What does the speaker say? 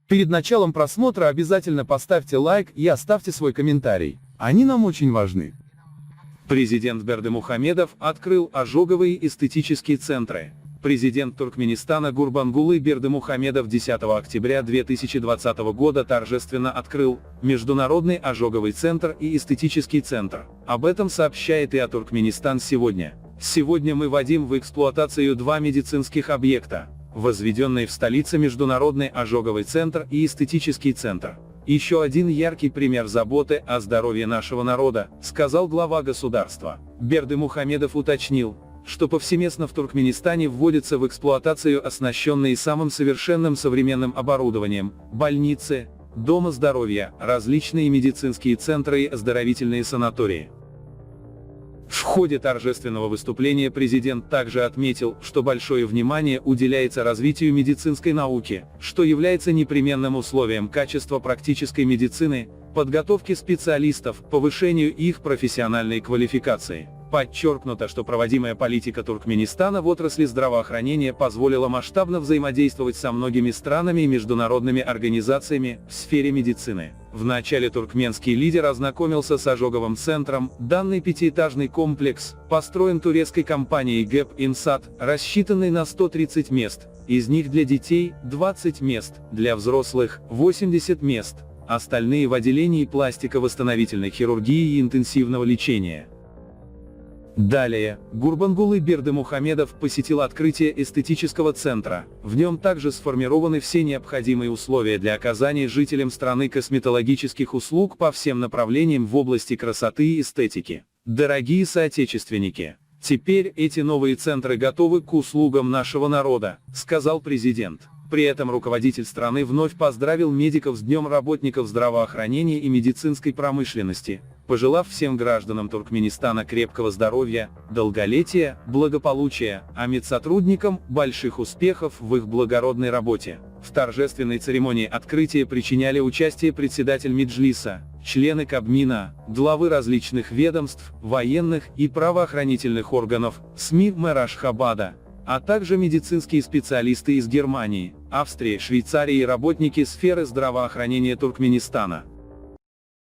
Перед началом просмотра обязательно поставьте лайк и оставьте свой комментарий. Они нам очень важны. Президент Бердымухамедов открыл ожоговые эстетические центры. Президент Туркменистана Гурбангулы Бердымухамедов 10 октября 2020 года торжественно открыл Международный ожоговый центр и эстетический центр. Об этом сообщает ИА Туркменистан сегодня. Сегодня мы вводим в эксплуатацию два медицинских объекта, возведенные в столице Международный ожоговый центр и эстетический центр. Еще один яркий пример заботы о здоровье нашего народа, сказал глава государства. Бердымухамедов уточнил, что повсеместно в Туркменистане вводятся в эксплуатацию оснащенные самым совершенным современным оборудованием, больницы, дома здоровья, различные медицинские центры и оздоровительные санатории. В ходе торжественного выступления президент также отметил, что большое внимание уделяется развитию медицинской науки, что является непременным условием качества практической медицины, подготовки специалистов, повышению их профессиональной квалификации. Подчеркнуто, что проводимая политика Туркменистана в отрасли здравоохранения позволила масштабно взаимодействовать со многими странами и международными организациями в сфере медицины. Вначале туркменский лидер ознакомился с ожоговым центром. Данный пятиэтажный комплекс построен турецкой компанией ГЭП Инсат, рассчитанный на 130 мест, из них для детей 20 мест, для взрослых 80 мест, остальные в отделении пластико-восстановительной хирургии и интенсивного лечения. Далее, Гурбангулы Бердымухамедов посетил открытие эстетического центра. В нем также сформированы все необходимые условия для оказания жителям страны косметологических услуг по всем направлениям в области красоты и эстетики. Дорогие соотечественники, теперь эти новые центры готовы к услугам нашего народа, сказал президент. При этом руководитель страны вновь поздравил медиков с Днем работников здравоохранения и медицинской промышленности, пожелав всем гражданам Туркменистана крепкого здоровья, долголетия, благополучия, а медсотрудникам – больших успехов в их благородной работе. В торжественной церемонии открытия приняли участие председатель Меджлиса, члены Кабмина, главы различных ведомств, военных и правоохранительных органов, СМИ мэра Ашхабада, а также медицинские специалисты из Германии, Австрии, Швейцарии и работники сферы здравоохранения Туркменистана.